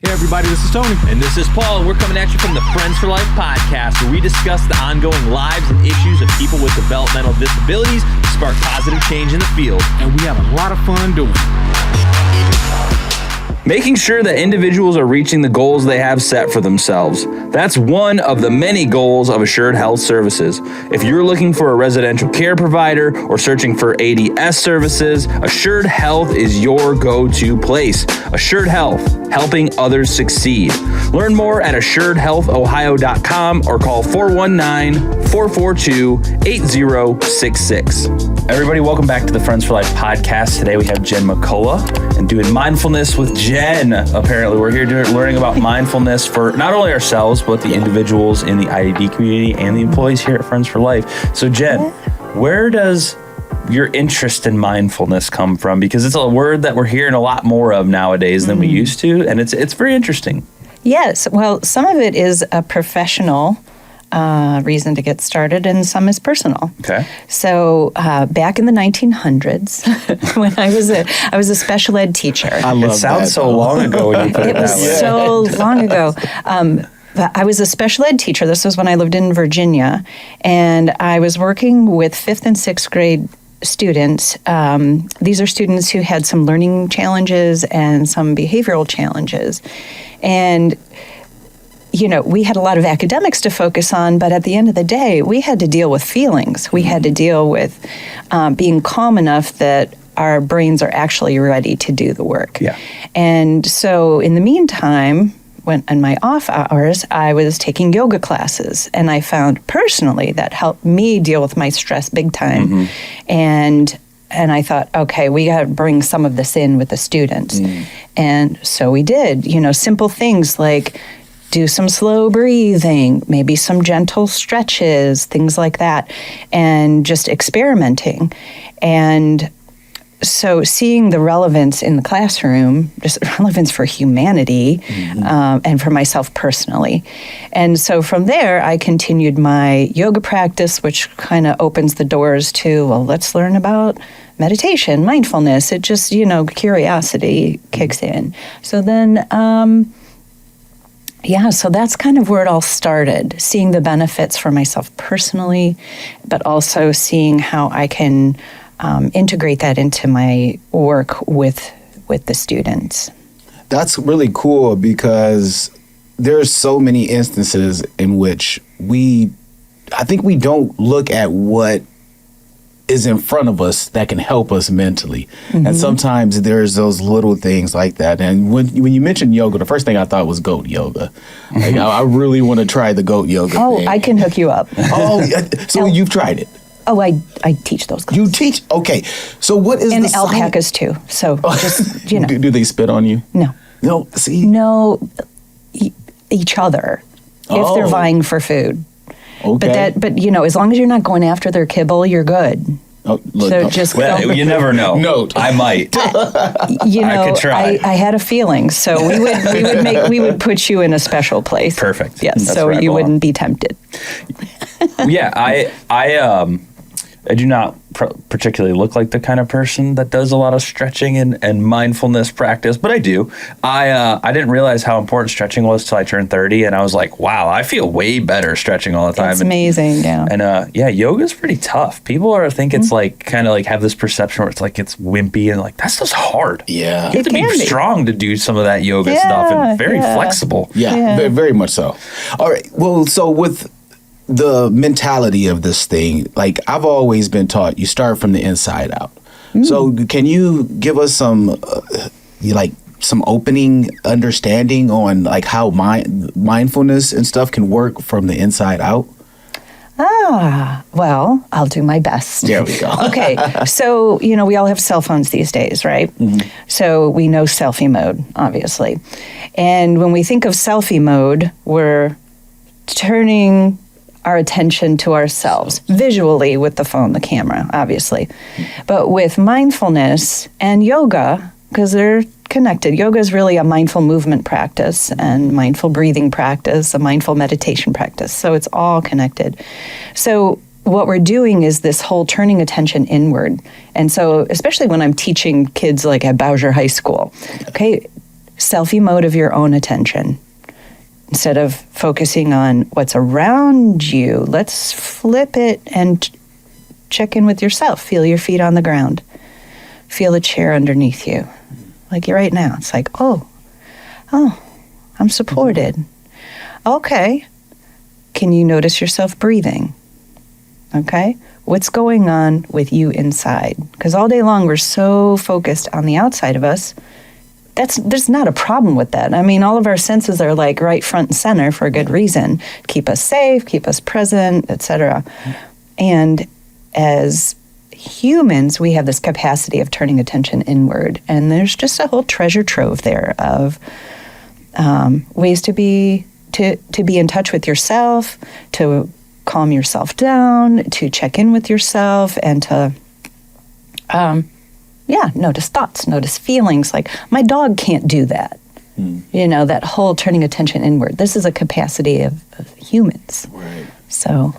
Hey everybody, this is Tony. And this is Paul. We're coming at you from the Friends for Life podcast, where we discuss the ongoing lives and issues of people with developmental disabilities to spark positive change in the field. And we have a lot of fun doing it. Making sure that individuals are reaching the goals they have set for themselves. That's one of the many goals of Assured Health Services. If you're looking for a residential care provider or searching for ADS services, Assured Health is your go-to place. Assured Health, helping others succeed. Learn more at assuredhealthohio.com or call 419-442-8066. Everybody, welcome back to the Friends for Life podcast. Today we have Jenn McCullough and doing Mindfulness with Jenn. Apparently, we're here learning about mindfulness for not only ourselves, but the individuals in the IDD community and the employees here at Friends for Life. So Jenn, where does your interest in mindfulness come from? Because it's a word that we're hearing a lot more of nowadays than we used to, and it's very interesting. Yes, well, some of it is a professional reason to get started, and some is personal. Okay. So back in the 1900s, when I was a special ed teacher. I love it sounds so long ago when you put it that way. It was so long ago. But I was a special ed teacher. This was when I lived in Virginia, and I was working with 5th and 6th grade students. These are students who had some learning challenges and some behavioral challenges. And you know, we had a lot of academics to focus on, but at the end of the day, we had to deal with feelings. We had to deal with being calm enough that our brains are actually ready to do the work. Yeah. And so in the meantime, when in my off hours, I was taking yoga classes, and I found personally that helped me deal with my stress big time. And I thought, okay, we got to bring some of this in with the students. And so we did, you know, simple things like do some slow breathing, maybe some gentle stretches, things like that, and just experimenting. And so seeing the relevance in the classroom, just relevance for humanity, and for myself personally. And so from there, I continued my yoga practice, which kind of opens the doors to, well, let's learn about meditation, mindfulness. It just, you know, curiosity kicks in. So then, so that's kind of where it all started, seeing the benefits for myself personally, but also seeing how I can integrate that into my work with the students. That's really cool, because there's so many instances in which I think we don't look at what is in front of us that can help us mentally. And sometimes there's those little things like that. And when you mentioned yoga, the first thing I thought was goat yoga. Like, I really want to try the goat yoga thing. I can hook you up. So you've tried it? Oh, I teach those classes. You teach? Okay. So what is and the alpacas too. So just, you know. Do they spit on you? No. No, see? No, each other if they're vying for food. Okay. But you know, as long as you're not going after their kibble, you're good. Just well, you never know. No, I might. You know, I could try. I had a feling, so we would put you in a special place. Perfect. Yes, That's so where I you belong. wouldn't be tempted. Yeah, I do not particularly look like the kind of person that does a lot of stretching and mindfulness practice, but I do. I didn't realize how important stretching was till I turned 30, and I was like, wow, I feel way better stretching all the time. It's amazing, yeah. And yoga's pretty tough. People think it's like kind of like have this perception where it's like it's wimpy and like that's just hard. Yeah. You have to be strong to do some of that yoga stuff, and very flexible. Yeah, very much so. All right. Well, so with the mentality of this thing, like I've always been taught, you start from the inside out. So can you give us some some opening understanding on like how mindfulness and stuff can work from the inside out? Well, I'll do my best. There we go. Okay, so, you know, we all have cell phones these days, right? So we know selfie mode, obviously. And when we think of selfie mode, we're turning our attention to ourselves visually with the phone, the camera, obviously. But with mindfulness and yoga, because they're connected, yoga is really a mindful movement practice and mindful breathing practice, a mindful meditation practice. So it's all connected. So what we're doing is this whole turning attention inward. And so especially when I'm teaching kids like at Bowser High School, okay, selfie mode of your own attention. Instead of focusing on what's around you, let's flip it and check in with yourself. Feel your feet on the ground. Feel a chair underneath you. Like you're right now. It's like, oh, I'm supported. Okay. Can you notice yourself breathing? Okay. What's going on with you inside? Because all day long we're so focused on the outside of us. There's not a problem with that. I mean, all of our senses are like right front and center for a good reason. Keep us safe, keep us present, etc. And as humans, we have this capacity of turning attention inward. And there's just a whole treasure trove there of ways to be in touch with yourself, to calm yourself down, to check in with yourself, and to notice thoughts, notice feelings. Like my dog can't do that. You know, that whole turning attention inward. This is a capacity of humans. Right. So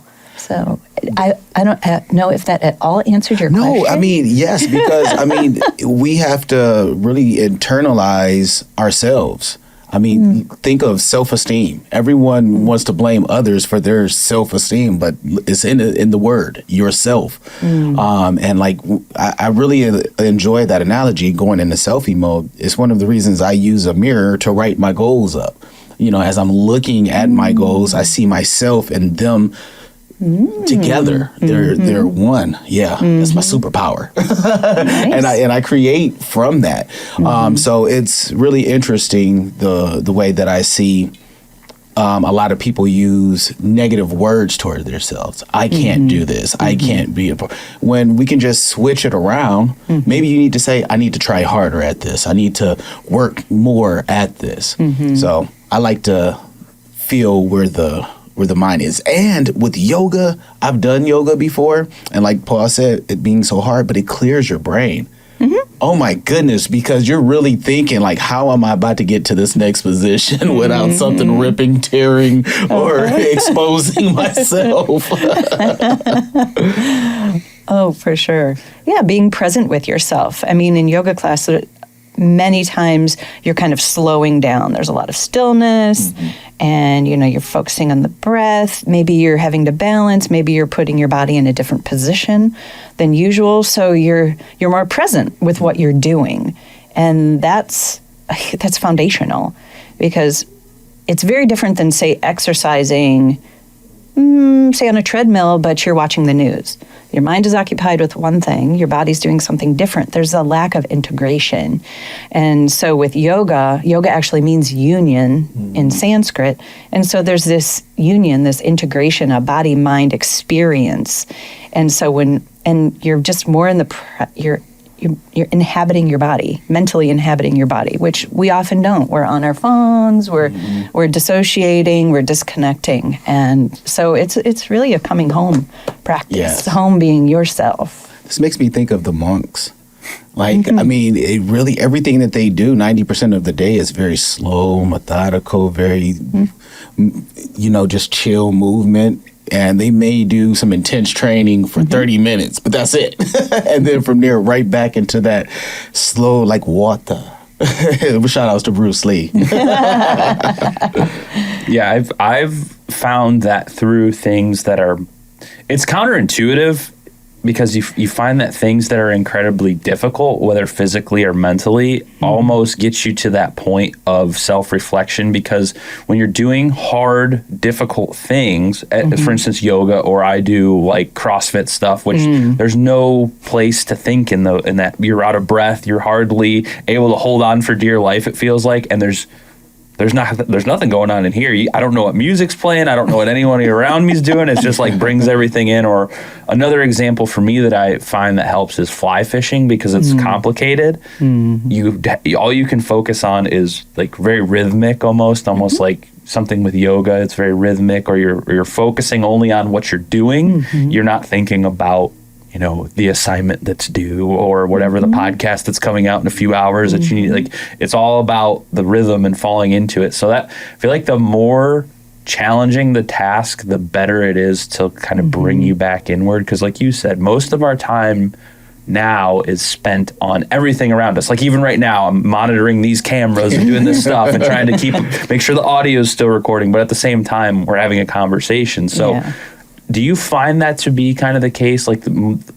I don't know if that at all answered your question. No, I mean, yes, because I mean, we have to really internalize ourselves. I mean, think of self-esteem. Everyone wants to blame others for their self-esteem, but it's in the word, yourself. And like, I really enjoy that analogy going into selfie mode. It's one of the reasons I use a mirror to write my goals up. You know, as I'm looking at my goals, I see myself and them together. They're one. Yeah, that's my superpower. Nice. and I create from that. So it's really interesting the way that I see a lot of people use negative words toward themselves. I can't do this. I can't be when we can just switch it around. Maybe you need to say, I need to try harder at this. I need to work more at this. So I like to feel where the mind is. And with yoga, I've done yoga before, and like Paul said, it being so hard, but it clears your brain. Oh my goodness, because you're really thinking like, how am I about to get to this next position without something ripping, tearing, or exposing myself? Oh, for sure. Yeah, being present with yourself. I mean, in yoga class, many times you're kind of slowing down. There's a lot of stillness, and you're focusing on the breath. Maybe you're having to balance. Maybe you're putting your body in a different position than usual. So you're more present with what you're doing, and that's foundational, because it's very different than, say, exercising, say on a treadmill, but you're watching the news. Your mind is occupied with one thing, your body's doing something different. There's a lack of integration. And so with yoga actually means union in Sanskrit. And so there's this union, this integration, a body-mind experience. And so you're just more in you're inhabiting your body, mentally inhabiting your body, which we often don't. We're on our phones, we're dissociating, we're disconnecting. And so it's really a coming home practice. Yes. Home being yourself. This makes me think of the monks. Like, I mean, it really, everything that they do, 90% of the day is very slow, methodical, very, just chill movement. And they may do some intense training for 30 minutes, but that's it. And then from there, right back into that slow, like water. Shout outs to Bruce Lee. Yeah, I've found that through things that it's counterintuitive, because you find that things that are incredibly difficult, whether physically or mentally, almost gets you to that point of self-reflection. Because when you're doing hard, difficult things, for instance, yoga, or I do like CrossFit stuff, which there's no place to think in that. You're out of breath, you're hardly able to hold on for dear life, it feels like, and there's nothing going on in here. I don't know what music's playing. I don't know what anyone around me is doing. It's just like brings everything in. Or another example for me that I find that helps is fly fishing, because it's complicated. All you can focus on is like very rhythmic, almost like something with yoga. It's very rhythmic, or you're focusing only on what you're doing. You're not thinking about the assignment that's due, or whatever the podcast that's coming out in a few hours that you need. Like, it's all about the rhythm and falling into it. So that, I feel like the more challenging the task, the better it is to kind of bring you back inward. Because like you said, most of our time now is spent on everything around us. Like even right now, I'm monitoring these cameras and doing this stuff and trying to make sure the audio is still recording, but at the same time, we're having a conversation. So do you find that to be kind of the case? Like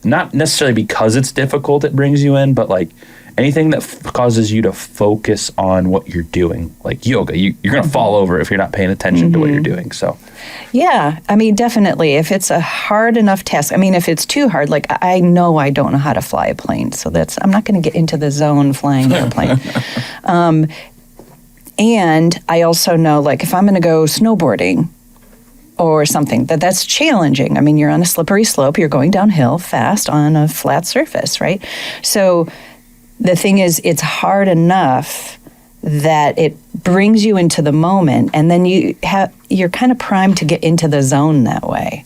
not necessarily because it's difficult, it brings you in, but like anything that causes you to focus on what you're doing, like yoga, you're going to fall over if you're not paying attention to what you're doing. So, yeah, I mean, definitely. If it's a hard enough task, I mean, if it's too hard, like I know I don't know how to fly a plane, so I'm not going to get into the zone flying an airplane. And I also know, like, if I'm going to go snowboarding or something, that's challenging. I mean, you're on a slippery slope, you're going downhill fast on a flat surface, right? So the thing is, it's hard enough that it brings you into the moment, and then you're kind of primed to get into the zone that way.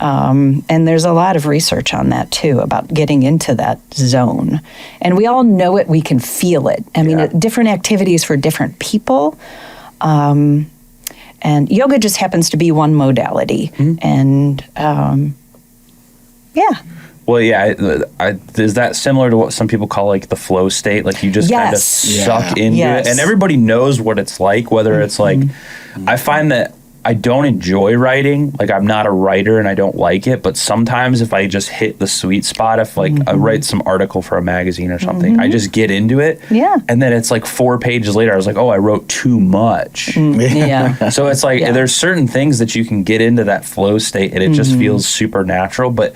And there's a lot of research on that too, about getting into that zone. And we all know it, we can feel it. I mean, different activities for different people. And yoga just happens to be one modality. And well, yeah, is that similar to what some people call like the flow state? Like you just kind of suck into it, and everybody knows what it's like, whether it's like, I find that I don't enjoy writing. Like I'm not a writer and I don't like it, but sometimes if I just hit the sweet spot, if like I write some article for a magazine or something, I just get into it. Yeah. And then it's like 4 pages later, I was like, oh, I wrote too much. So it's like, there's certain things that you can get into that flow state and it just feels supernatural. But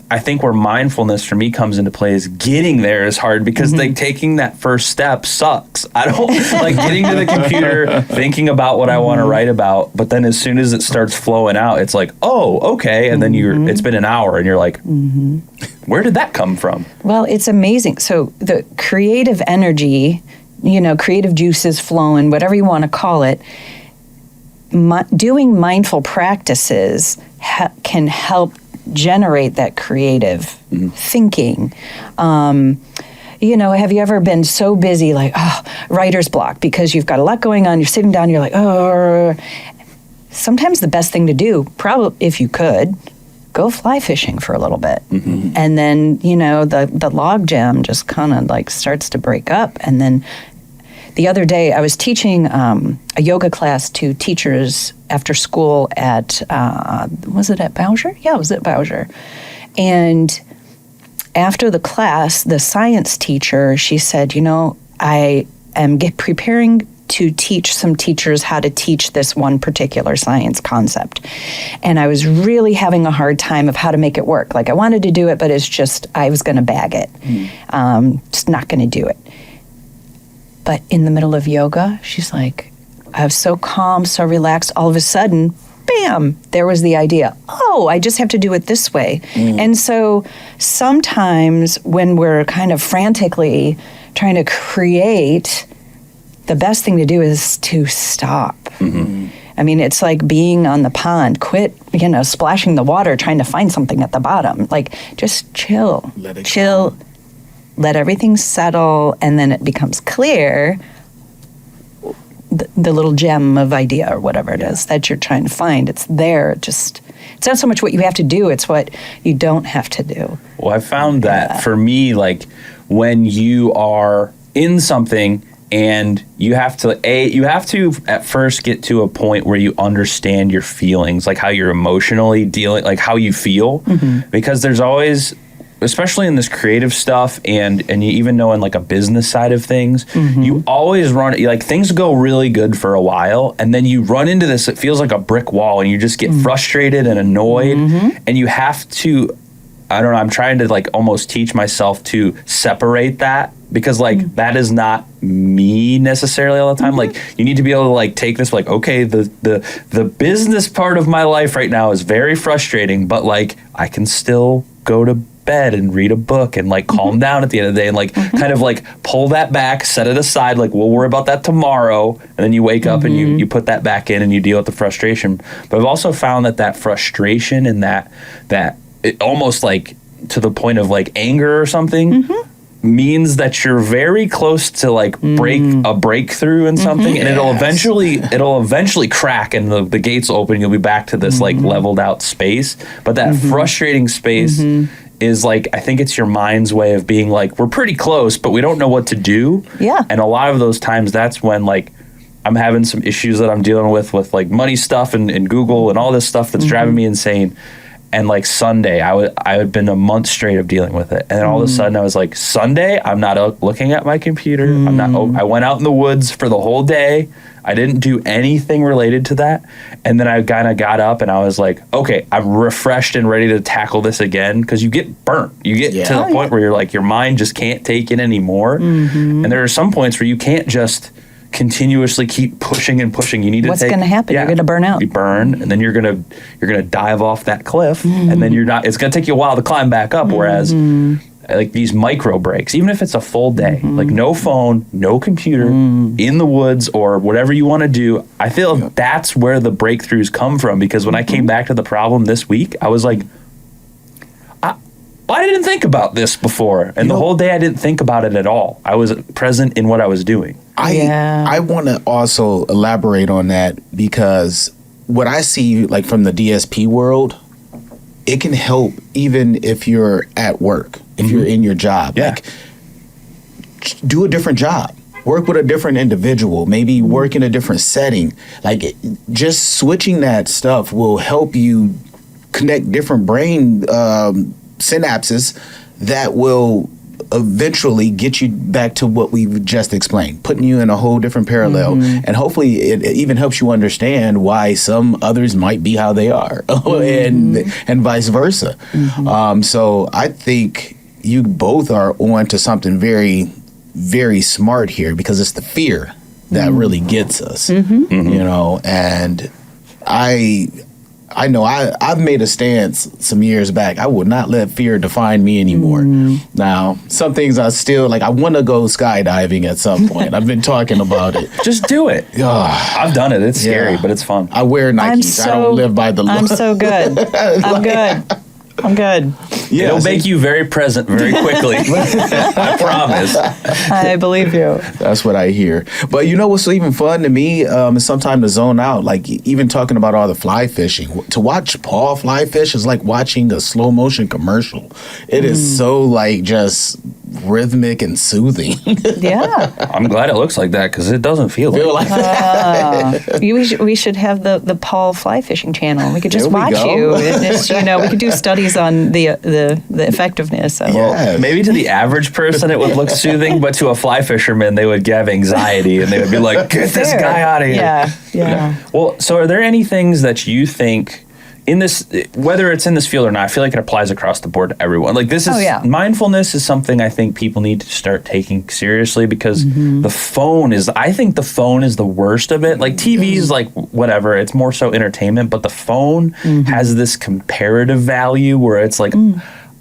I think where mindfulness for me comes into play is getting there is hard because like taking that first step sucks. I don't like getting to the computer, thinking about what I want to write about. But then as soon as it starts flowing out, it's like, oh, okay. And then it's been an hour and you're like, where did that come from? Well, it's amazing. So the creative energy, creative juices flowing, whatever you want to call it, doing mindful practices can help generate that creative thinking. Have you ever been so busy, like, writer's block, because you've got a lot going on, you're sitting down, you're like, oh. Sometimes the best thing to do, probably if you could, go fly fishing for a little bit. And then, the log jam just kind of like starts to break up. And then the other day I was teaching a yoga class to teachers after school at, was it at Bowser? Yeah, it was at Bowser. And after the class, the science teacher, she said, I am preparing to teach some teachers how to teach this one particular science concept. And I was really having a hard time of how to make it work. Like I wanted to do it, but it's just, I was going to bag it. Just not going to do it. But in the middle of yoga, she's like, I was so calm, so relaxed. All of a sudden, bam, there was the idea. Oh, I just have to do it this way. And so sometimes when we're kind of frantically trying to create, the best thing to do is to stop. I mean, it's like being on the pond. Quit, splashing the water, trying to find something at the bottom. Like, just chill. Let it chill. go. Let everything settle, and then it becomes clear the little gem of idea or whatever it is that you're trying to find. It's there. It's not so much what you have to do, it's what you don't have to do. Well, I found that for me, like when you are in something and you have to at first get to a point where you understand your feelings, like how you're emotionally dealing, like how you feel, because there's always, especially in this creative stuff and you even know in like a business side of things, you always like things go really good for a while and then you run into this, it feels like a brick wall and you just get frustrated and annoyed and you have to, I don't know, I'm trying to like almost teach myself to separate that because like that is not me necessarily all the time. Like you need to be able to like take this like, okay, the business part of my life right now is very frustrating, but like I can still go to bed and read a book and like calm down at the end of the day and like kind of like pull that back, set it aside, like we'll worry about that tomorrow, and then you wake up and you put that back in and you deal with the frustration. But I've also found that frustration and that it almost like to the point of like anger or something means that you're very close to like breakthrough in something, and it'll eventually crack and the gates will open. You'll be back to this like leveled out space, but that frustrating space is like, I think it's your mind's way of being like, we're pretty close, but we don't know what to do. Yeah. And a lot of those times, that's when like I'm having some issues that I'm dealing with like money stuff and Google and all this stuff that's driving me insane. And like Sunday, I had been a month straight of dealing with it. And then all of a sudden I was like, Sunday, I'm not looking at my computer. I went out in the woods for the whole day. I didn't do anything related to that. And then I kind of got up and I was like, okay, I'm refreshed and ready to tackle this again. Because you get burnt. You get to the point where you're like, your mind just can't take it anymore. And there are some points where you can't just continuously keep pushing and pushing. You need to What's going to happen? You're going to burn out. You burn, and then you're gonna dive off that cliff, and then you're not. It's going to take you a while to climb back up. Whereas, like these micro breaks, even if it's a full day, like no phone, no computer, in the woods or whatever you want to do, I feel that's where the breakthroughs come from. Because when I came back to the problem this week, I was like, I didn't think about this before. And the whole day I didn't think about it at all. I was present in what I was doing. I want to also elaborate on that, because what I see like from the DSP world, it can help even if you're at work, if you're in your job. Yeah. Like, do a different job. Work with a different individual. Maybe work in a different setting. Like, just switching that stuff will help you connect different brain synapses that will eventually get you back to what we've just explained, putting you in a whole different parallel. And hopefully it even helps you understand why some others might be how they are and vice versa. So I think you both are on to something very, very smart here, because it's the fear that really gets us, you know. And I know I've made a stance some years back. I will not let fear define me anymore. Now, some things I still, like, I want to go skydiving at some point. I've been talking about it. Just do it. I've done it. It's scary, but it's fun. I wear Nikes. I don't live by the law. I'm so good. I'm good. Yeah, It'll make you very present very quickly. I promise. I believe you. That's what I hear. But you know what's even fun to me is sometimes to zone out. Like, even talking about all the fly fishing. To watch Paul fly fish is like watching a slow motion commercial. It is so like just rhythmic and soothing. Yeah. I'm glad it looks like that, because it doesn't feel like Like We should have the Paul fly fishing channel. We could just There we watch go. you. And just, we could do studies on the effectiveness of Yes. Maybe to the average person it would look soothing, but to a fly fisherman they would have anxiety and they would be like, get this Fair. guy out of here. Yeah. Well, so are there any things that you think in this, whether it's in this field or not, I feel like it applies across the board to everyone. Like, this is mindfulness is something I think people need to start taking seriously, because the phone is the worst of it. Like, TV is like whatever, it's more so entertainment, but the phone has this comparative value where it's like,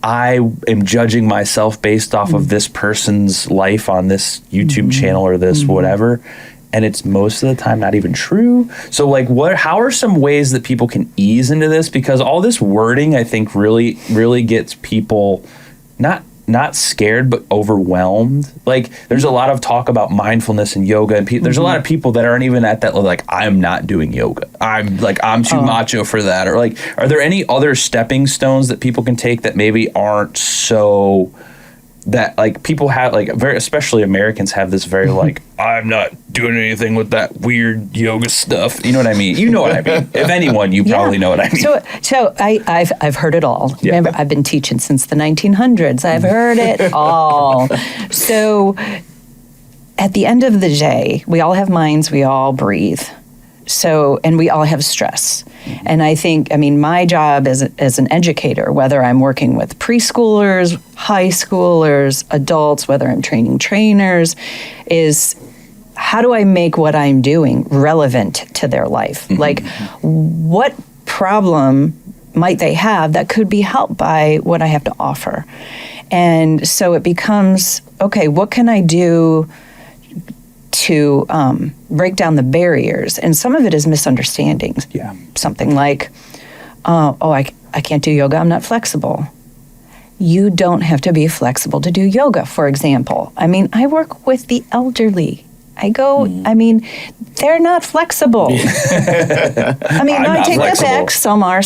I am judging myself based off of this person's life on this YouTube channel or this whatever. And it's most of the time not even true. So like, how are some ways that people can ease into this? Because all this wording, I think, really, really gets people not scared, but overwhelmed. Like, there's a lot of talk about mindfulness and yoga, and there's a lot of people that aren't even at that level. Like, I'm not doing yoga. I'm too macho for that. Or like, are there any other stepping stones that people can take that maybe aren't so, that like people have, like, very, especially Americans have this very like, I'm not doing anything with that weird yoga stuff. You know what I mean? You know what I mean. If anyone, you probably know what I mean. So I've heard it all. Yeah. Remember, I've been teaching since the 1900s. I've heard it all. So at the end of the day, we all have minds, we all breathe. So, and we all have stress. And I think, my job as an educator, whether I'm working with preschoolers, high schoolers, adults, whether I'm training trainers, is how do I make what I'm doing relevant to their life? Like, what problem might they have that could be helped by what I have to offer? And so it becomes, okay, what can I do to break down the barriers? And some of it is misunderstandings. Yeah. Something like, I can't do yoga, I'm not flexible. You don't have to be flexible to do yoga, for example. I work with the elderly. I go, they're not flexible. I take that back. Some are.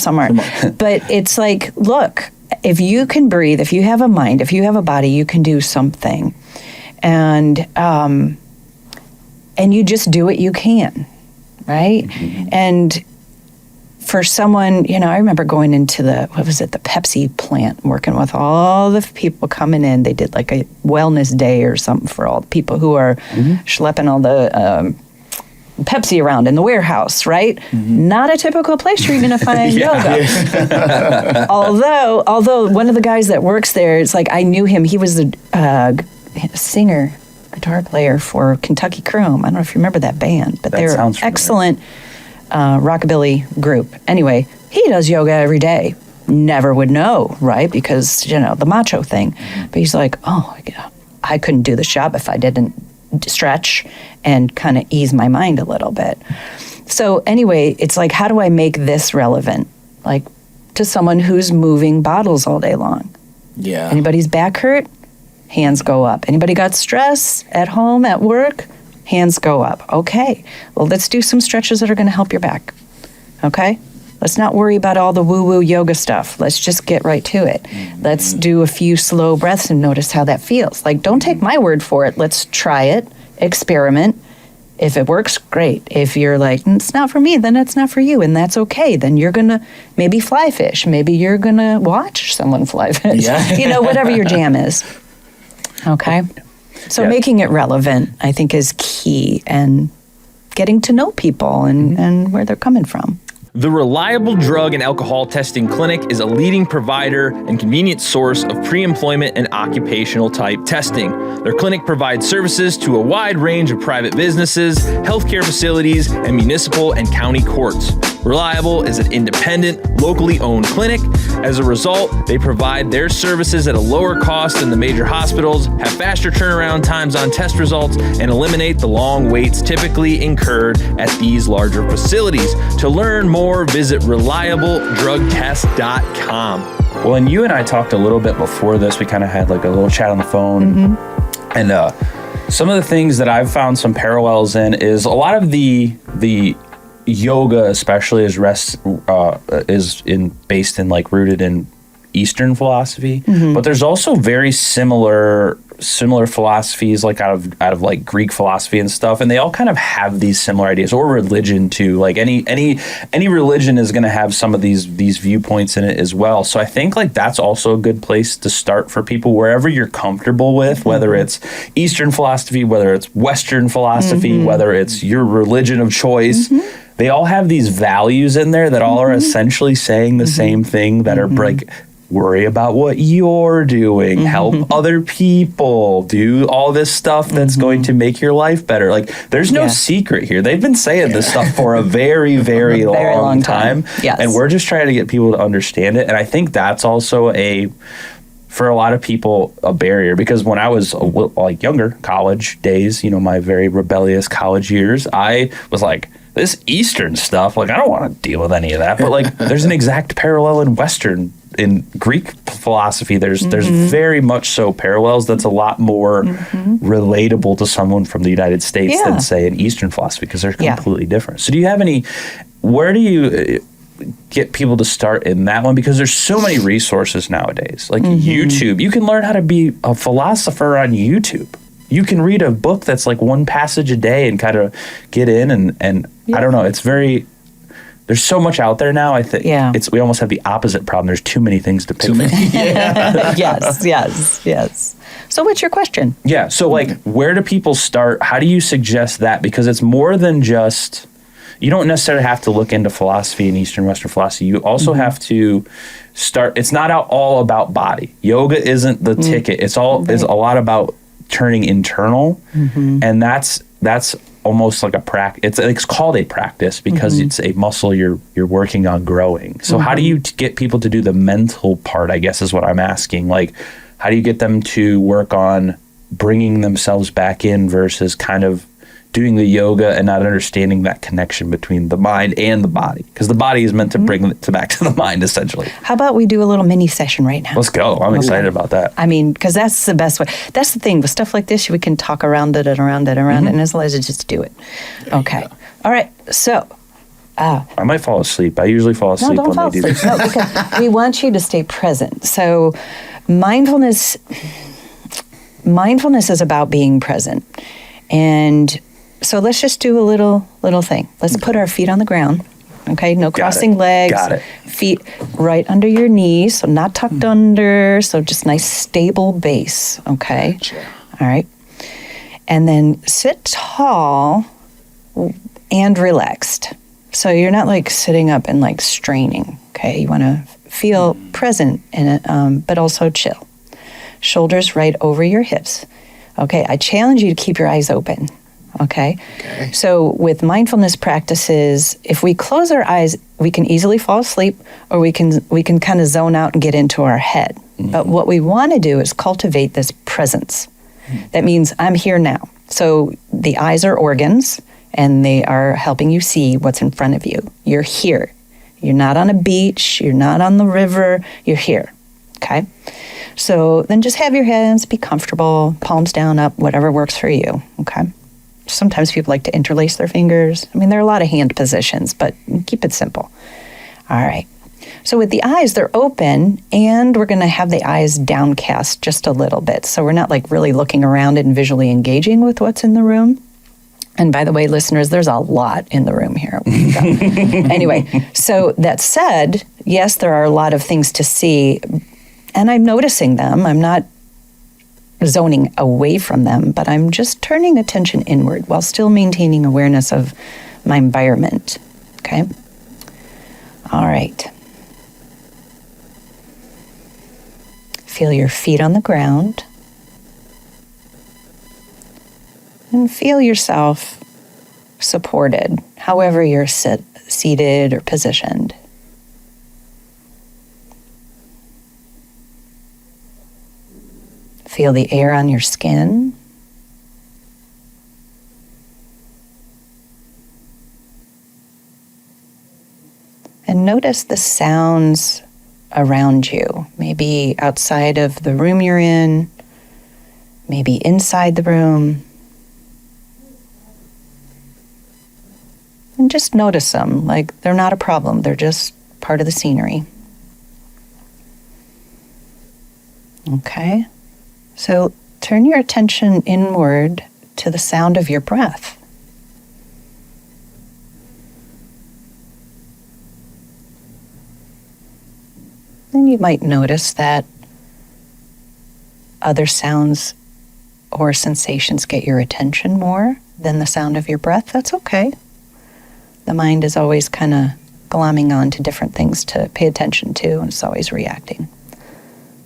But it's like, look, if you can breathe, if you have a mind, if you have a body, you can do something. And you just do what you can, right? Mm-hmm. And for someone, I remember going into the Pepsi plant, working with all the people coming in. They did like a wellness day or something for all the people who are schlepping all the Pepsi around in the warehouse, right? Mm-hmm. Not a typical place you're going to find yoga. although one of the guys that works there, it's like I knew him. He was the singer, guitar player for Kentucky Chrome. I don't know if you remember that band, but they're an excellent rockabilly group. Anyway, he does yoga every day. Never would know, right? Because, the macho thing. But he's like, I couldn't do this job if I didn't stretch and kind of ease my mind a little bit. So anyway, it's like, how do I make this relevant? Like to someone who's moving bottles all day long. Yeah. Anybody's back hurt? Hands go up. Anybody got stress at home, at work? Hands go up. Okay, well, let's do some stretches that are going to help your back. Okay? Let's not worry about all the woo-woo yoga stuff. Let's just get right to it. Mm-hmm. Let's do a few slow breaths and notice how that feels. Like, don't take my word for it. Let's try it, experiment. If it works, great. If you're like, it's not for me, then it's not for you, and that's okay. Then you're going to maybe fly fish. Maybe you're going to watch someone fly fish. Yeah. Whatever your jam is. Okay? So making it relevant, I think, is key, and getting to know people and where they're coming from. The Reliable Drug and Alcohol Testing Clinic is a leading provider and convenient source of pre-employment and occupational type testing. Their clinic provides services to a wide range of private businesses, healthcare facilities, and municipal and county courts. Reliable is an independent, locally owned clinic. As a result, they provide their services at a lower cost than the major hospitals, have faster turnaround times on test results, and eliminate the long waits typically incurred at these larger facilities. To learn more, visit reliabledrugtest.com. Well, and you and I talked a little bit before this. We kind of had like a little chat on the phone. Mm-hmm. And some of the things that I've found some parallels in is a lot of the yoga, especially, is based in like rooted in Eastern philosophy, but there's also very similar philosophies like out of like Greek philosophy and stuff, and they all kind of have these similar ideas, or religion too. Like any religion is going to have some of these viewpoints in it as well. So I think like that's also a good place to start for people wherever you're comfortable with, whether it's Eastern philosophy, whether it's Western philosophy, whether it's your religion of choice. They all have these values in there that all are essentially saying the same thing, that are like, worry about what you're doing, help other people, do all this stuff that's going to make your life better. Like, there's no secret here. They've been saying this stuff for a very, very, long time. Yes. And we're just trying to get people to understand it. And I think that's also for a lot of people, a barrier, because when I was like younger, college days, my very rebellious college years, I was like, this Eastern stuff, like, I don't want to deal with any of that. But like, there's an exact parallel in Greek philosophy. There's very much so parallels that's a lot more relatable to someone from the United States than say an Eastern philosophy, because they're completely different. So do you have where do you get people to start in that one? Because there's so many resources nowadays, like YouTube. You can learn how to be a philosopher on YouTube. You can read a book that's like one passage a day and kind of get in and I don't know. It's there's so much out there now. I think we almost have the opposite problem. There's too many things to pick from. Yes. So what's your question? Yeah. So like, where do people start? How do you suggest that? Because it's more than just, you don't necessarily have to look into philosophy and Eastern Western philosophy. You also have to start. It's not all about body. Yoga isn't the ticket. It's a lot about turning internal, and that's almost like a practice. It's called a practice because it's a muscle you're working on growing. So how do you get people to do the mental part, I guess, is what I'm asking. Like, how do you get them to work on bringing themselves back in versus kind of doing the yoga and not understanding that connection between the mind and the body? Because the body is meant to bring it back to the mind, essentially. How about we do a little mini session right now? Let's go. I'm excited about that. I mean, because that's the best way. That's the thing. With stuff like this, we can talk around it and around it, and as long as you just do it. Okay. All right. So I might fall asleep. I usually fall asleep No, don't when fall they do asleep. this. No, because we want you to stay present. So mindfulness is about being present. And so let's just do a little thing. Let's put our feet on the ground. Okay, no crossing legs. Got it. Feet right under your knees, so not tucked under, so just nice stable base, okay? Gotcha. All right. And then sit tall and relaxed. So you're not like sitting up and like straining, okay? You want to feel present in it, but also chill. Shoulders right over your hips. Okay, I challenge you to keep your eyes open. Okay? So with mindfulness practices, if we close our eyes, we can easily fall asleep, or we can kind of zone out and get into our head. But what we want to do is cultivate this presence. That means I'm here now. So the eyes are organs, and they are helping you see what's in front of you. You're here. You're not on a beach. You're not on the river. You're here. Okay? So then just have your hands be comfortable, palms down, up, whatever works for you. Okay? Sometimes people like to interlace their fingers. I mean, there are a lot of hand positions, but keep it simple. All right. So with the eyes, they're open, and we're going to have the eyes downcast just a little bit. So we're not like really looking around and visually engaging with what's in the room. And by the way, listeners, there's a lot in the room here. Anyway, so that said, yes, there are a lot of things to see, and I'm noticing them. I'm not zoning away from them, but I'm just turning attention inward while still maintaining awareness of my environment. Okay? All right. Feel your feet on the ground. And feel yourself supported, however you're seated or positioned. Feel the air on your skin. And notice the sounds around you, maybe outside of the room you're in, maybe inside the room. And just notice them, like they're not a problem, they're just part of the scenery. Okay? So turn your attention inward to the sound of your breath. Then you might notice that other sounds or sensations get your attention more than the sound of your breath. That's okay. The mind is always kind of glomming on to different things to pay attention to, and it's always reacting.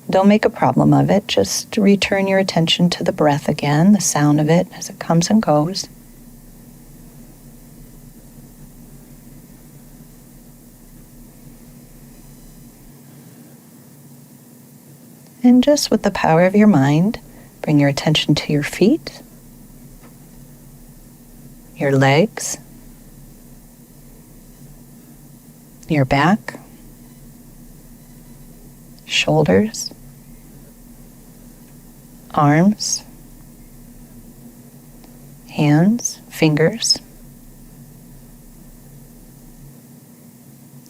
Don't make a problem of it. Just return your attention to the breath again, the sound of it as it comes and goes. And just with the power of your mind, bring your attention to your feet, your legs, your back, shoulders, arms, hands, fingers,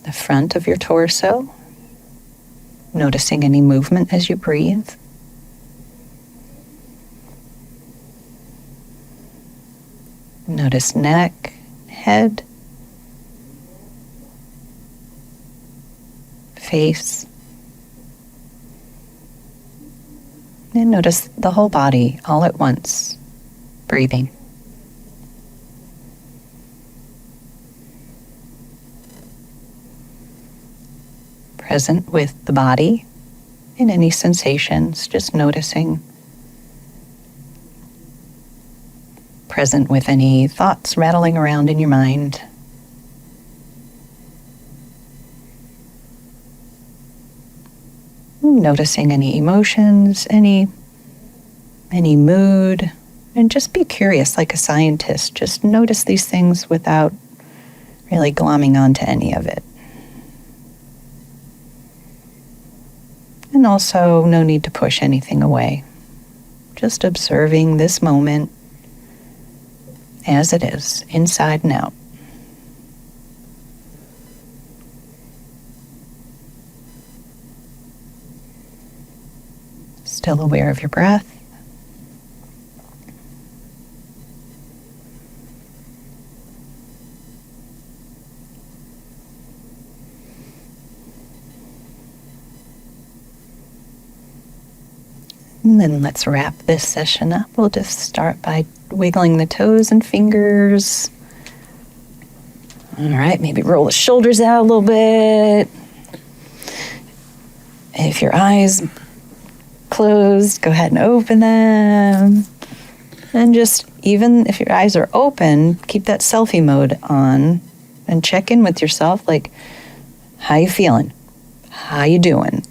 the front of your torso, noticing any movement as you breathe. Notice neck, head, face, and notice the whole body all at once, breathing. Present with the body and any sensations, just noticing. Present with any thoughts rattling around in your mind. Noticing any emotions, any mood, and just be curious like a scientist. Just notice these things without really glomming onto any of it. And also, no need to push anything away. Just observing this moment as it is, inside and out. Still aware of your breath. And then let's wrap this session up. We'll just start by wiggling the toes and fingers. All right, maybe roll the shoulders out a little bit. If your eyes closed, go ahead and open them. And just, even if your eyes are open, keep that selfie mode on and check in with yourself, like, how you feeling? How you doing?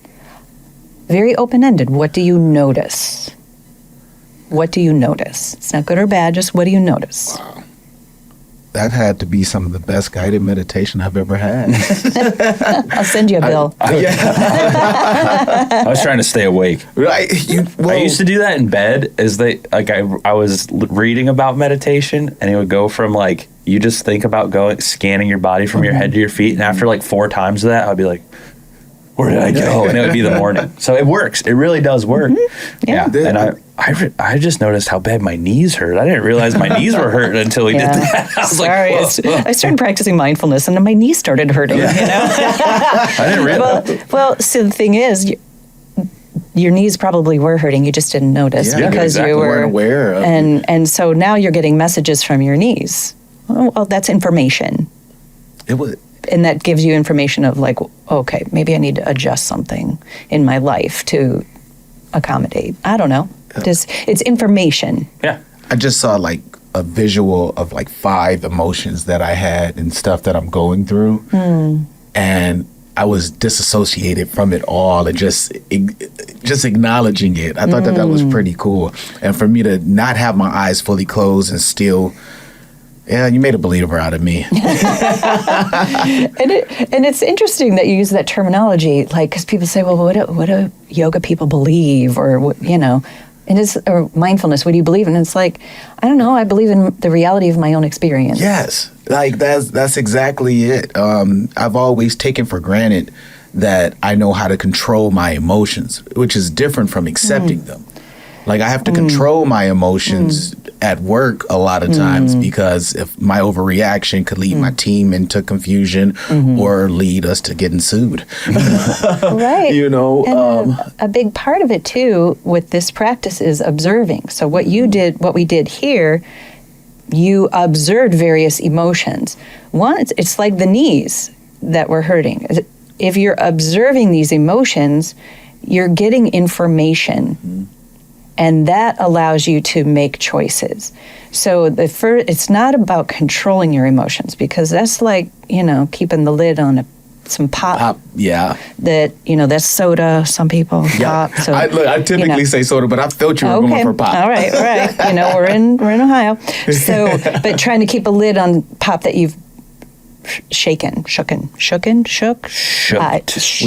Very open-ended. What do you notice? What do you notice? It's not good or bad, just what do you notice? Wow. That had to be some of the best guided meditation I've ever had. I'll send you a bill. I was trying to stay awake. Right? I used to do that in bed. I was reading about meditation, and it would go from like, you just think about scanning your body from your head to your feet, and after like 4 times of that, I'd be like, where did I go? And it would be the morning. So it works. It really does work. Mm-hmm. Yeah. And I just noticed how bad my knees hurt. I didn't realize my knees were hurting until we did that. I was Sorry, like, I started practicing mindfulness and then my knees started hurting. You know? I didn't realize. Well, so the thing is, your knees probably were hurting. You just didn't notice because exactly. you weren't aware of it. And so now you're getting messages from your knees. Well, that's information. It was. And that gives you information of like, okay, maybe I need to adjust something in my life to accommodate. I don't know. It's information. Yeah. I just saw like a visual of like 5 emotions that I had and stuff that I'm going through. And I was disassociated from it all and just acknowledging it. I thought that was pretty cool. And for me to not have my eyes fully closed and still, yeah, you made a believer out of me. And it's interesting that you use that terminology, like, because people say, well, what do yoga people believe, or you know, and it's or mindfulness. What do you believe in? And it's like, I don't know. I believe in the reality of my own experience. Yes, like that's exactly it. I've always taken for granted that I know how to control my emotions, which is different from accepting them. Like I have to control my emotions at work a lot of times because if my overreaction could lead my team into confusion or lead us to getting sued. Right. You know, and a big part of it too with this practice is observing. So what we did here, you observed various emotions. One, it's like the knees that were hurting. If you're observing these emotions, you're getting information. And that allows you to make choices. So it's not about controlling your emotions, because that's like, you know, keeping the lid on some pop. Yeah. That, you know, that's soda. Some people pop. So I typically say soda, but I felt you were going for pop. All right. You know, we're in Ohio. So, but trying to keep a lid on pop that you've shook. We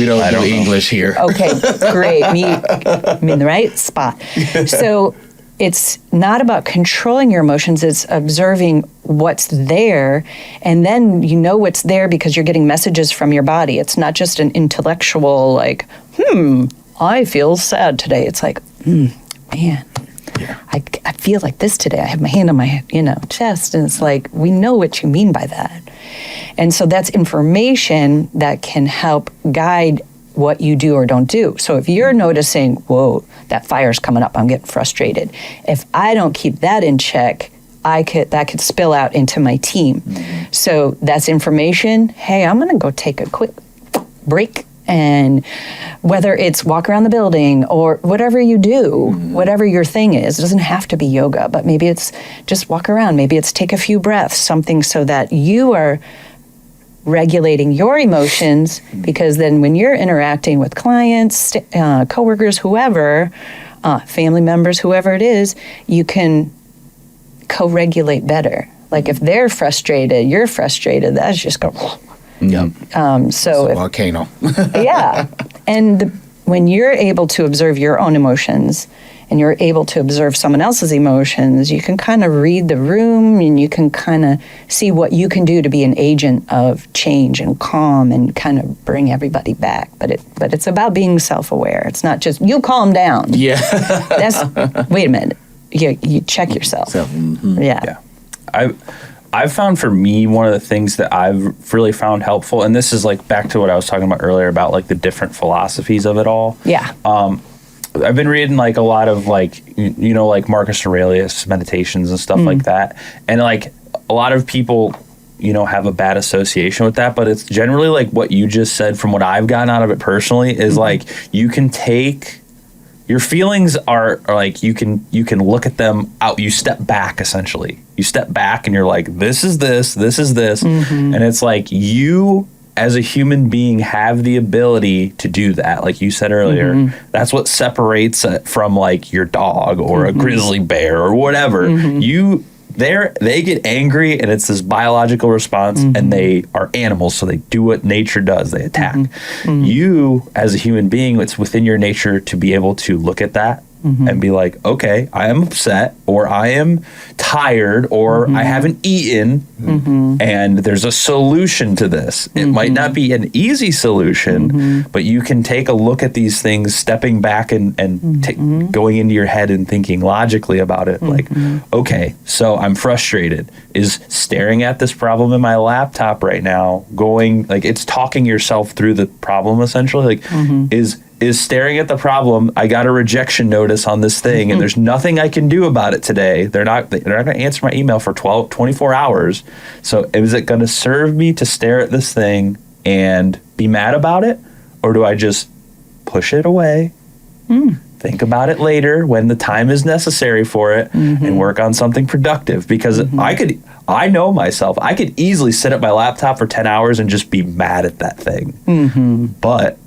don't do English here. Okay, great. I'm in the right spot. So it's not about controlling your emotions, it's observing what's there, and then you know what's there because you're getting messages from your body. It's not just an intellectual, like, I feel sad today. It's like, man, I feel like this today. I have my hand on my, chest, and it's like, we know what you mean by that. And so that's information that can help guide what you do or don't do. So if you're noticing, whoa, that fire's coming up, I'm getting frustrated. If I don't keep that in check, that could spill out into my team. Mm-hmm. So that's information. Hey, I'm going to go take a quick break. And whether it's walk around the building or whatever you do, whatever your thing is, it doesn't have to be yoga, but maybe it's just walk around. Maybe it's take a few breaths, something so that you are regulating your emotions, because then when you're interacting with clients, coworkers, whoever, family members, whoever it is, you can co-regulate better. Like if they're frustrated, you're frustrated, that's just go. Yep. So it's a volcano. yeah. And when you're able to observe your own emotions and you're able to observe someone else's emotions, you can kind of read the room and you can kind of see what you can do to be an agent of change and calm and kind of bring everybody back. But it's about being self-aware. It's not just, you calm down. Yeah. Wait a minute. You check yourself. Yeah. I've found for me, one of the things that I've really found helpful, and this is like back to what I was talking about earlier about like the different philosophies of it all. Yeah. I've been reading like a lot of like, like Marcus Aurelius meditations and stuff like that. And like a lot of people, have a bad association with that, but it's generally like what you just said from what I've gotten out of it personally is like, you can take your feelings are like, you can look at them out, you step back essentially. You step back and you're like, this is this is this. And it's like you as a human being have the ability to do that. Like you said earlier, that's what separates it from like your dog or a grizzly bear or whatever. They get angry and it's this biological response and they are animals. So they do what nature does. They attack. You as a human being, it's within your nature to be able to look at that and be like, okay, I am upset or I am tired or I haven't eaten and there's a solution to this. It might not be an easy solution, but you can take a look at these things, stepping back and going into your head and thinking logically about it. Like, okay, so I'm frustrated. Is staring at this problem in my laptop right now going, like it's talking yourself through the problem essentially, like is staring at the problem, I got a rejection notice on this thing and there's nothing I can do about it today. They're not going to answer my email for 24 hours. So is it going to serve me to stare at this thing and be mad about it? Or do I just push it away, think about it later when the time is necessary for it and work on something productive? Because I know myself, I could easily sit at my laptop for 10 hours and just be mad at that thing. But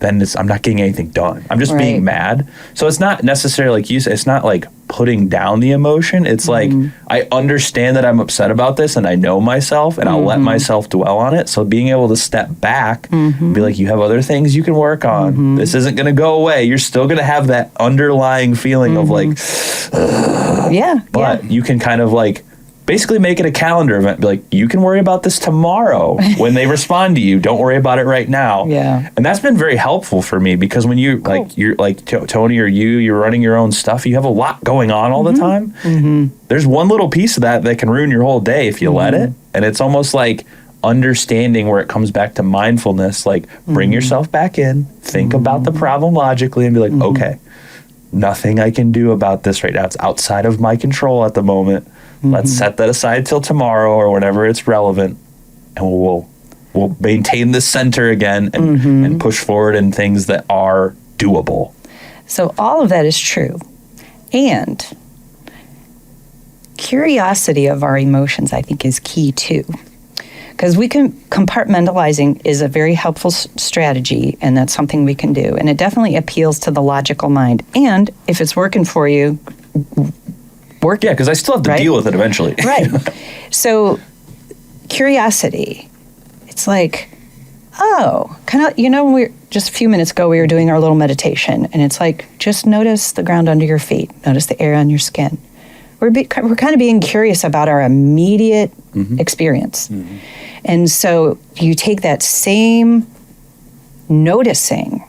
then I'm not getting anything done. I'm just being mad. So it's not necessarily like you said, it's not like putting down the emotion. It's like, I understand that I'm upset about this and I know myself and I'll let myself dwell on it. So being able to step back, be like, you have other things you can work on. This isn't going to go away. You're still going to have that underlying feeling of like, but you can kind of like, basically make it a calendar event. Be like, you can worry about this tomorrow when they respond to you. Don't worry about it right now. Yeah. And that's been very helpful for me because when you like, you're like Tony or you're running your own stuff. You have a lot going on all the time. There's one little piece of that can ruin your whole day if you let it. And it's almost like understanding where it comes back to mindfulness, like bring yourself back in, think about the problem logically and be like, okay, nothing I can do about this right now. It's outside of my control at the moment. Let's set that aside till tomorrow or whenever it's relevant, and we'll maintain the center again and push forward in things that are doable. So all of that is true. And curiosity of our emotions, I think, is key too. Because compartmentalizing is a very helpful strategy, and that's something we can do. And it definitely appeals to the logical mind. And if it's working for you, work. Yeah, because I still have to deal with it eventually. Right. So curiosity, it's like, kind of, when just a few minutes ago, we were doing our little meditation, and it's like, just notice the ground under your feet, notice the air on your skin. We're kind of being curious about our immediate experience. And so you take that same noticing,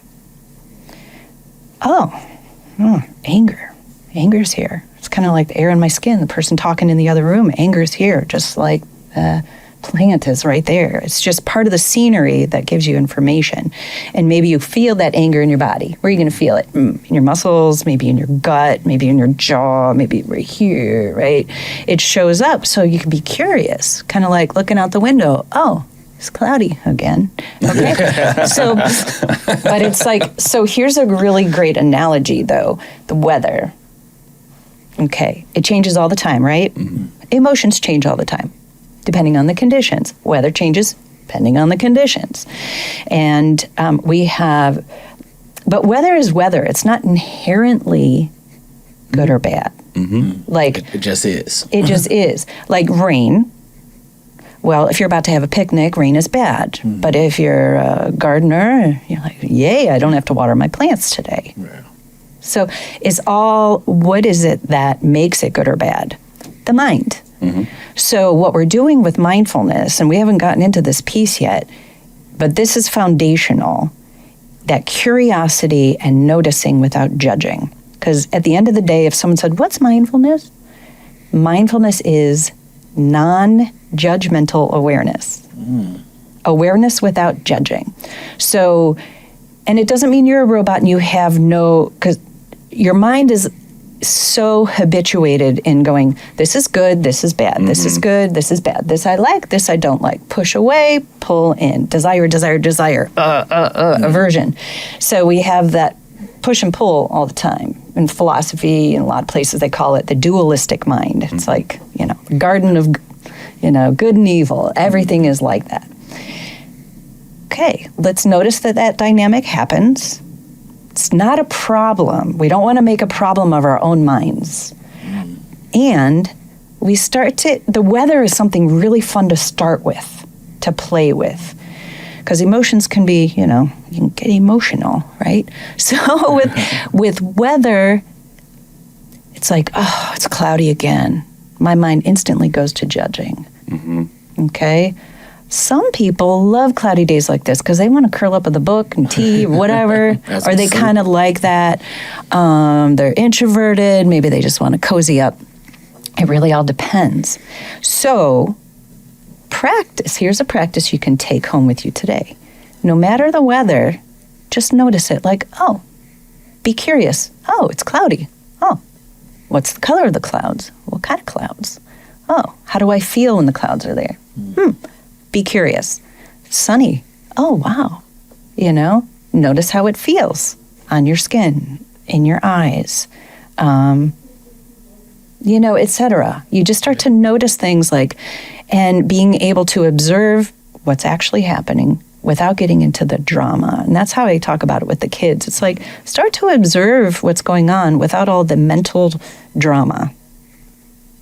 anger. Anger's here. It's kind of like the air in my skin, the person talking in the other room. Anger's here, just like the plant is right there. It's just part of the scenery that gives you information. And maybe you feel that anger in your body. Where are you going to feel it? In your muscles, maybe in your gut, maybe in your jaw, maybe right here, right? It shows up so you can be curious, kind of like looking out the window. Oh, it's cloudy again. Okay. But it's like, so here's a really great analogy though, the weather. Okay, it changes all the time, right? Emotions change all the time, depending on the conditions. Weather changes depending on the conditions. And but weather is weather. It's not inherently good or bad. Like it just is. It just is. Like rain. Well, if you're about to have a picnic, rain is bad. But if you're a gardener, you're like, yay, I don't have to water my plants today. So what is it that makes it good or bad? The mind. So what we're doing with mindfulness, and we haven't gotten into this piece yet, but this is foundational, that curiosity and noticing without judging. Because at the end of the day, if someone said, what's mindfulness? Mindfulness is non-judgmental awareness. Awareness without judging. So, and it doesn't mean you're a robot and you have because your mind is so habituated in going, this is good, this is bad, this is good, this is bad, this I like, this I don't like, push away, pull in, desire, aversion. So we have that push and pull all the time. In philosophy, in a lot of places, they call it the dualistic mind. It's like, garden of, good and evil. Everything is like that. Okay, let's notice that dynamic happens. It's not a problem. We don't want to make a problem of our own minds. And we the weather is something really fun to start with, to play with. Because emotions can be, you can get emotional, right? So with weather, it's like, oh, it's cloudy again. My mind instantly goes to judging. Okay? Some people love cloudy days like this because they want to curl up with a book and tea or whatever, or they kind of like that. They're introverted. Maybe they just want to cozy up. It really all depends. So practice. Here's a practice you can take home with you today. No matter the weather, just notice it like, oh, be curious. Oh, it's cloudy. Oh, what's the color of the clouds? What kind of clouds? Oh, how do I feel when the clouds are there? Be curious. Sunny. Oh, wow. Notice how it feels on your skin, in your eyes, etc. You just start to notice things and being able to observe what's actually happening without getting into the drama. And that's how I talk about it with the kids. It's like, start to observe what's going on without all the mental drama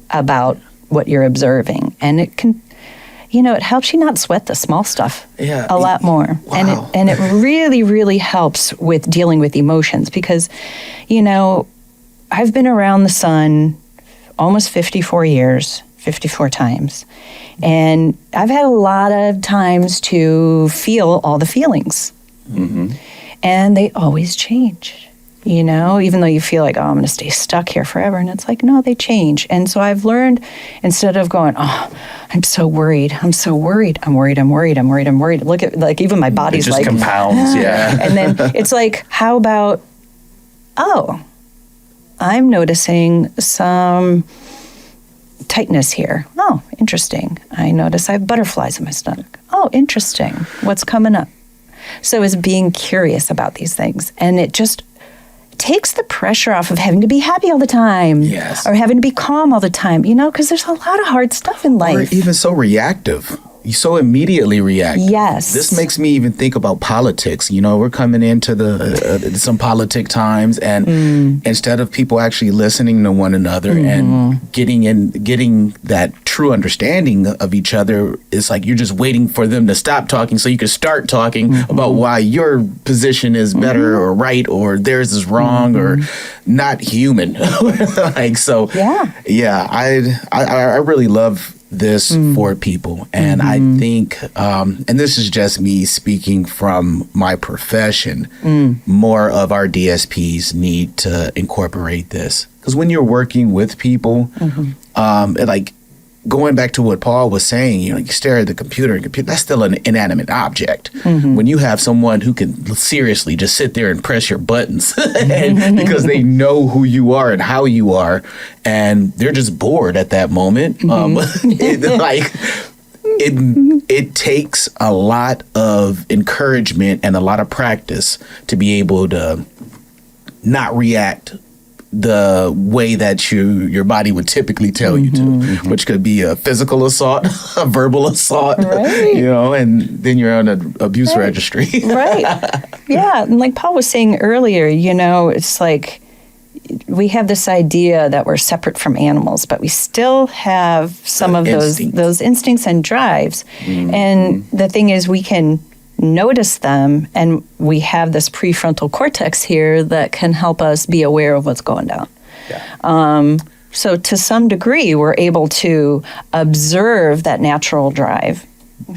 about what you're observing. And it can, it helps you not sweat the small stuff a lot more. Wow. And it really, really helps with dealing with emotions because, I've been around the sun almost 54 years, 54 times. And I've had a lot of times to feel all the feelings. And they always change. Even though you feel like, oh, I'm going to stay stuck here forever. And it's like, no, they change. And so I've learned, instead of going, oh, I'm so worried. I'm worried. Look at, even my body's it just compounds, yeah. And then it's like, how about, oh, I'm noticing some tightness here. Oh, interesting. I notice I have butterflies in my stomach. Oh, interesting. What's coming up? So it's being curious about these things. And it just takes the pressure off of having to be happy all the time. Yes. Or having to be calm all the time, because there's a lot of hard stuff in life. Or even so reactive. You so immediately react. Yes. This makes me even think about politics. We're coming into some politic times, and instead of people actually listening to one another and getting that true understanding of each other, it's like you're just waiting for them to stop talking so you can start talking about why your position is better or right or theirs is wrong or not human. I really love this for people. And I think, and this is just me speaking from my profession, more of our DSPs need to incorporate this. Because when you're working with people, going back to what Paul was saying, you stare at the computer, that's still an inanimate object. When you have someone who can seriously just sit there and press your buttons because they know who you are and how you are, and they're just bored at that moment. It takes a lot of encouragement and a lot of practice to be able to not react the way that your body would typically tell you to, which could be a physical assault, a verbal assault, and then you're on an abuse registry. Right. Yeah. And like Paul was saying earlier, it's like we have this idea that we're separate from animals, but we still have some of those instincts and drives. And the thing is, we can notice them, and we have this prefrontal cortex here that can help us be aware of what's going down. Yeah. So to some degree, we're able to observe that natural drive.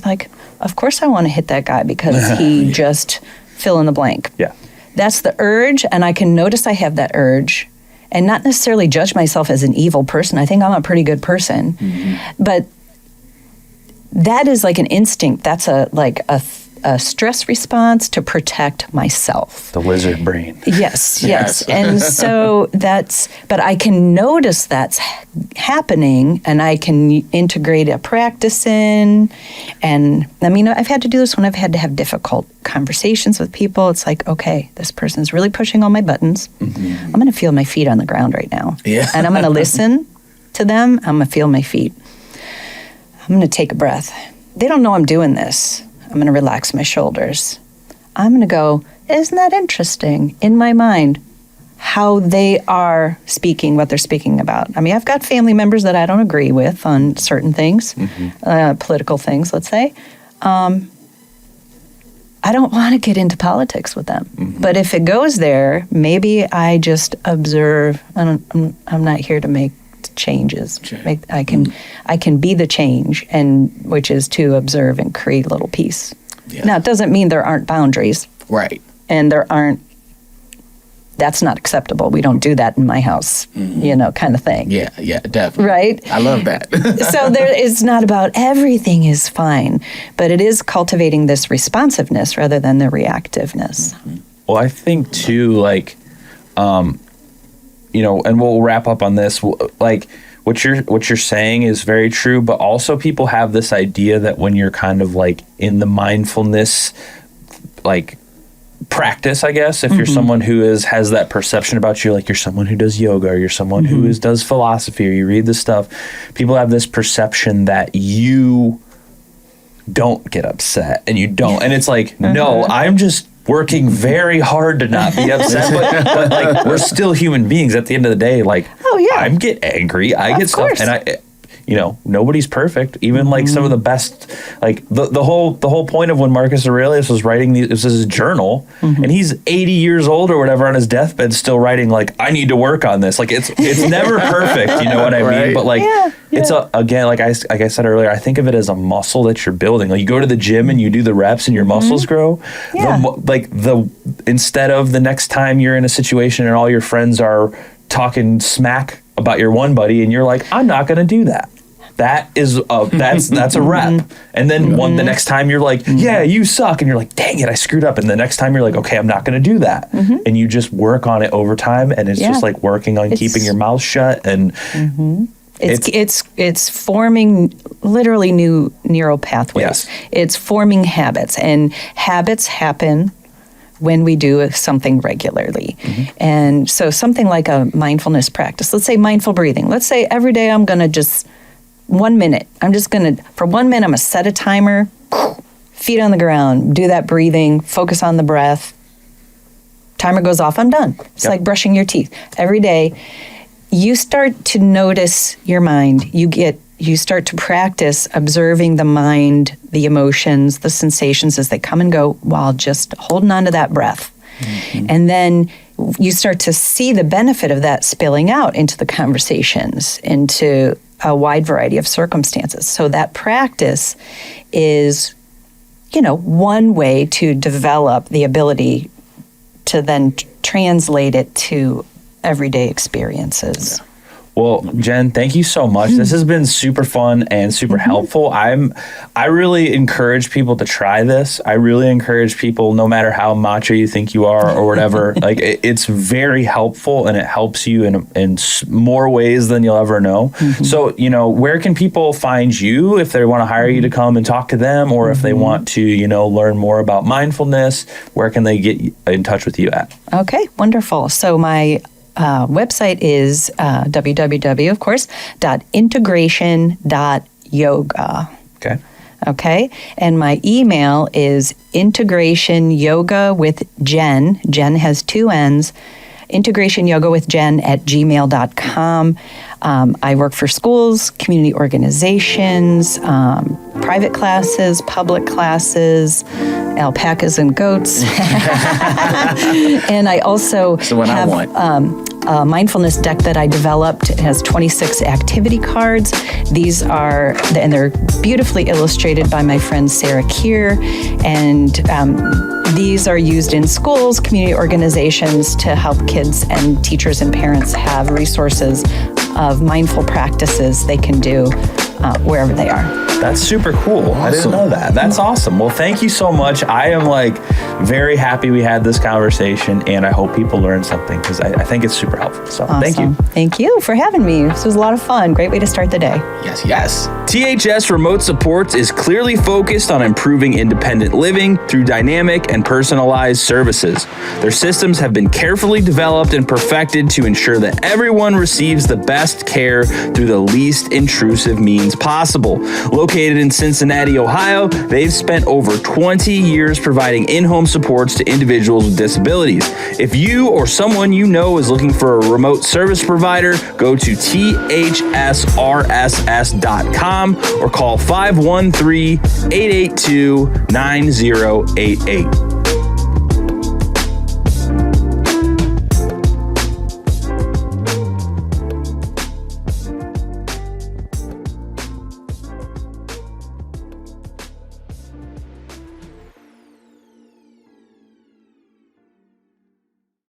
Like, of course I want to hit that guy because he just fill in the blank. Yeah. That's the urge, and I can notice I have that urge and not necessarily judge myself as an evil person. I think I'm a pretty good person. But that is like an instinct. That's a stress response to protect myself. The lizard brain. Yes. And so but I can notice that's happening, and I can integrate a practice in. And I mean, I've had to do this when I've had to have difficult conversations with people. It's like, okay, this person's really pushing all my buttons. I'm going to feel my feet on the ground right now. Yeah. And I'm going to listen to them. I'm going to feel my feet. I'm going to take a breath. They don't know I'm doing this. I'm going to relax my shoulders. I'm going to go, isn't that interesting in my mind how they are speaking, what they're speaking about? I mean, I've got family members that I don't agree with on certain things, political things, let's say. I don't want to get into politics with them. But if it goes there, maybe I just observe. I'm not here to make changes. I can be the change, and which is to observe and create a little peace. Yeah. Now, it doesn't mean there aren't boundaries, Right. and that's not acceptable. We don't do that in my house, kind of thing. Yeah, definitely. Right? I love that. So it's not about everything is fine, but it is cultivating this responsiveness rather than the reactiveness. Well, I think too, like, and we'll wrap up on this. Like, what you're saying is very true, but also people have this idea that when you're kind of like in the mindfulness, like, practice, I guess, if you're someone who has that perception about you, like you're someone who does yoga, or you're someone who does philosophy, or you read this stuff, people have this perception that you don't get upset, and you don't, and it's like, no, I'm just working very hard to not be upset, but like, we're still human beings at the end of the day. Like, I get angry, I get stuff, and nobody's perfect. Even like some of the best, like the whole point of when Marcus Aurelius was writing this was his journal, and he's 80 years old or whatever on his deathbed, still writing like, I need to work on this. Like, it's never perfect, you know what I mean? But like, it's again, like I said earlier, I think of it as a muscle that you're building. Like, you go to the gym and you do the reps and your muscles grow. Instead of the next time you're in a situation and all your friends are talking smack about your one buddy, and you're like, I'm not going to do that. That is that's a rep. And then the next time you're like, yeah, you suck, and you're like, dang it, I screwed up. And the next time you're like, okay, I'm not going to do that. And you just work on it over time, and it's just like working on keeping your mouth shut. And it's forming literally new neural pathways. It's forming habits, and habits happen when we do something regularly. And so something like a mindfulness practice, let's say mindful breathing. Let's say every day I'm going to just 1 minute. For 1 minute, I'm going to set a timer, feet on the ground, do that breathing, focus on the breath. Timer goes off, I'm done. It's like brushing your teeth. Every day, you start to notice your mind. You start to practice observing the mind, the emotions, the sensations as they come and go, while just holding on to that breath. And then you start to see the benefit of that spilling out into the conversations, into a wide variety of circumstances. So that practice is, one way to develop the ability to then translate it to everyday experiences. Well, Jenn, thank you so much. This has been super fun and super helpful. I really encourage people to try this. I really encourage people, no matter how macho you think you are or whatever, like it's very helpful, and it helps you in more ways than you'll ever know. So, where can people find you if they want to hire you to come and talk to them, or if they want to, learn more about mindfulness? Where can they get in touch with you at? Okay, wonderful. So my website is www, of course, .integration.yoga. Okay. And my email is integrationyoga with Jenn. Jenn has 2 N's. integrationyogawithjen@gmail.com. I work for schools, community organizations, private classes, public classes, alpacas and goats. And I also what I have want. A mindfulness deck that I developed. It has 26 activity cards. These are, and they're beautifully illustrated by my friend Sarah Keir. And these are used in schools, community organizations to help kids and teachers and parents have resources of mindful practices they can do wherever they are. That's super cool. Awesome. I didn't know that. That's awesome. Well, thank you so much. I am very happy we had this conversation, and I hope people learned something because I think it's super helpful. So thank you. Thank you for having me. This was a lot of fun. Great way to start the day. Yes. THS Remote Supports is clearly focused on improving independent living through dynamic and personalized services. Their systems have been carefully developed and perfected to ensure that everyone receives the best care through the least intrusive means possible. Located in Cincinnati, Ohio, they've spent over 20 years providing in-home supports to individuals with disabilities. If you or someone you know is looking for a remote service provider, go to thsrss.com or call 513-882-9088.